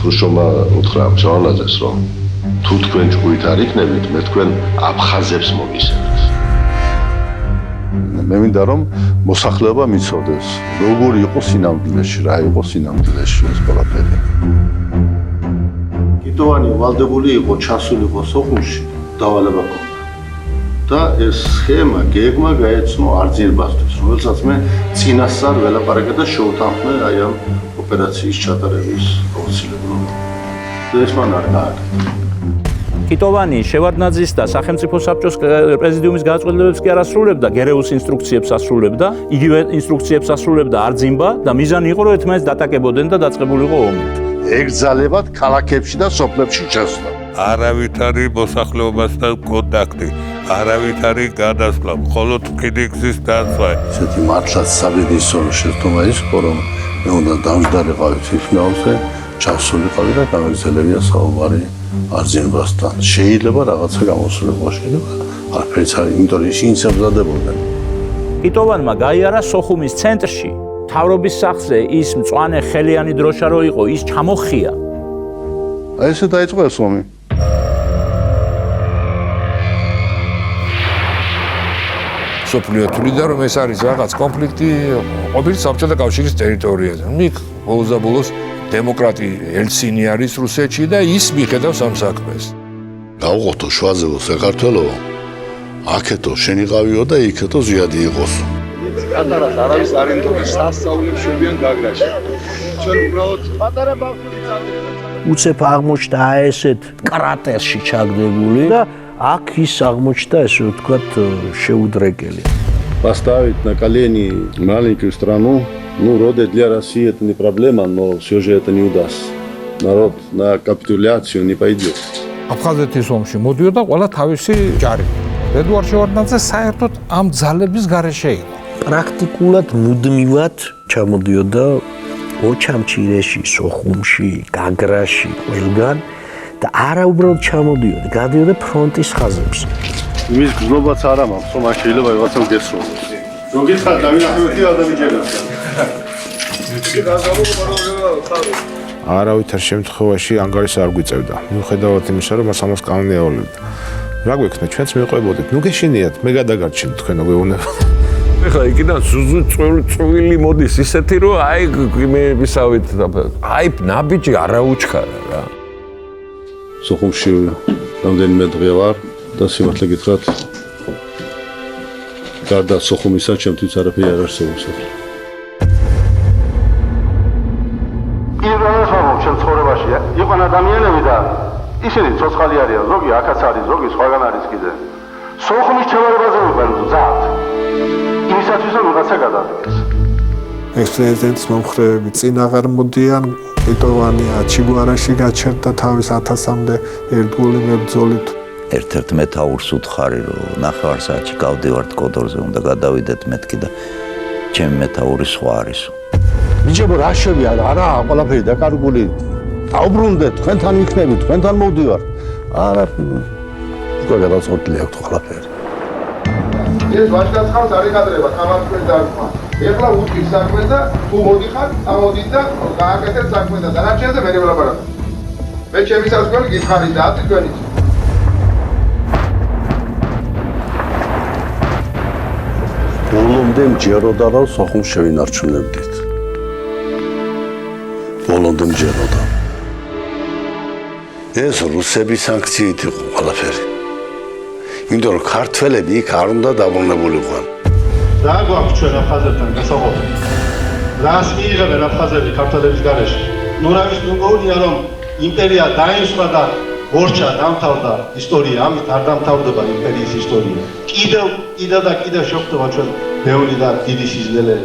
ხრუშოვმა უთხრა მწვანაძეს, რომ თუ თქვენ ჭკუით არ იქნებით, მე თქვენ აფხაზებს მოგისცემთ. მე მინდა რომ მოსახლეობა მიცოდეს, როგორ იყო სინამდვილეში, რა იყო სინამდვილეში ეს ყველაფერი. კიტოვანი ვალდებული იყო, ჩასული იყო სოხუმში, დავალება ჰქონდა. და ეს სქემა, გეგმა გაეცნო არძირბასთვის, რომელსაც მე წინასწარ ველაპარაკე და შევთანხმე აი ამ ოპერაციის ჩატარების აუცილებლობა. და ეს მან არ გააკეთა. კიტოვანი შევარდნაძის და სახელმწიფო საბჭოს პრეზიდიუმის გადაწყვეტილებებს კი არ ასრულებდა, გერეუს ინსტრუქციებს ასრულებდა, იგივე ინსტრუქციებს ასრულებდა არძიმბა და მიზანი იყო, რომ ერთმანეთს დატაკებოდნენ და დაწყებულიყო ომი. ეგზალებათ ქალაქებში და სოფლებში ჩასვლა. არავით არის მოსახლეობასთან კონტაქტი, არავით არის გადასვლა, მხოლოდ ფიდექსის დაცვა. ესეთი მართლაც საბედისო შეცდომა იყო, რომ მე უნდა დამჯდარიყავი თვითმფრინავზე, ჩასულიყავი და გამეგზელებია საუბარი არძიმბასთან. შეიძლება რაღაცა გამოსულიყო, შეიძლება არაფერიც არ, იმიტომ რომ ისინი ემზადებოდნენ. კიტოვანმა გაიარა სოხუმის ცენტრში, მთავრობის სახლზე ის მწვანე ხელიანი დროშა რო იყო, ის ჩამოხია. აი ესე დაიწყო ეს ომი. სოფლიო თვლიდა, რომ ეს არის რაღაც კონფლიქტი ყოფილი საბჭოთა კავშირის ტერიტორიაზე. მიქ ბოლოს დემოკრატი ელცინი არის რუსეთში და ის მიხედავს ამ საქმეს. გავუღოთო შვაზელო საქართველო, აქეთო შენიყავიო და იქეთო ზიადი იყოს. კატარას არავის არ ინტერესებს სასწაულებს შევიან გაგრაში. ჩვენ უბრალოდ პატარა ბავშვები წავიდეთ. უცებ აღმოჩნდა ესეთ კრატერში чагდებული და აქ ის აღმოჩნდა ესე ვთქვათ შეუდრეკელი. Поставить на колени маленькую страну, роды для России это не проблема, но все же это не удастся. Народ на капитуляцию не пойдет. აფხაზეთის ომში მოდიოდა ყველა თავისი ჯარი. ედუარდ შევარდნაძე საერთოდ ამ ძალების გარეშე იყო. პრაქტიკულად მუდმივად ჩამოდიოდა ოჩამჩირეში, სოხუმში, გაგრაში, ყველგან და არა უბრალოდ ჩამოდიოდა, გადიოდა ფრონტის ხაზებს. Მის გზნობაც არ ამაქვს, რომ არ შეიძლება რაღაცა უგეცროდეს. ზოგიერთ დავინახეთ ადამიანებს. არავითარ შემთხვევაში ანგარიშს არ გვიწევდა. მიუხედავად იმისა, რომ მას ამას კანონი ევალებდა. რა გვექნა, ჩვენც მიყვებოდით. ნუ გეშინიათ, მე გადაგარჩინეთ თქვენ გვეუბნება. ეხლა იქიდან ზუზუ წვილი მოდის ისეთი, რომ აი მე ვისავით, აი ნაბიჯი არა უჩქარა რა. სოხუმში რამდენიმე დღე ვარ და სიმართლე გითხრათ, გარდა სოხუმისა, ჩემთვის არაფერი არ არსებობს. პირველ რიგში ჩემ ცხოვრებაში იყვნენ ადამიანები და ისინი ცოცხალი არიან, ზოგი აქაც არის, ზოგი სხვაგან არის კიდე. სოხუმის ჩევარებაზე ვიყავ ზად. იმისათვის რომ რაღაცა გადადგეს. ექსპრეზიდენტის მომხრეები წინ აღარ მოდიან, კიტოვანი აჩიგუარაში გაჩერდა თავის 1000-მდე ერთგული მებრძოლით. ერთ-ერთ მეთაურს უთხარი, რომ ნახევარსაათში გავდივართ კოდორზე, უნდა გადავიდეთ მეთქი და ჩემი მეთაური სხვა არისო. ბიჭებო, რა შევია, არა, ყველაფერი დაკარგული. დაუბრუნდეთ, თქვენთან ვიქნებით, თქვენთან მოვდივარ. არა, უკვე გადაწყვეტილი აქვს ყველაფერი. ეს ვაჟკაცხალს არ იღადრება, თამარ დაარქვა. ეხლა უთის საქმე და თუ მოდიხარ, ამოდით და გააკეთეთ საქმე და დანარჩენზე მე ველაპარაკო. მე ჩემი საზღვარი გითხარი და ათი თქვენიც. ბოლომდე მჯეროდა რომ სოხუმს შევინარჩუნებდით. ბოლომდე მჯეროდა. ეს რუსების სანქციით იყო ყველაფერი. იმიტომ რომ ქართველები იქ არ უნდა დაბრუნებულიყვნენ. რა გვაქვს ჩვენ აფხაზებთან გასაუბრებელი? რას მიიღებენ აფხაზები ქართველების გარეშე? ნუ რა ის მოგონია რომ იმპერია დაისვა და ორჩა დამთავრდა ისტორია, ამით არ დამთავრდება იმპერიის ისტორია. კიდევ შეხვდება ჩვენ ბევრი და დიდი სიზნელე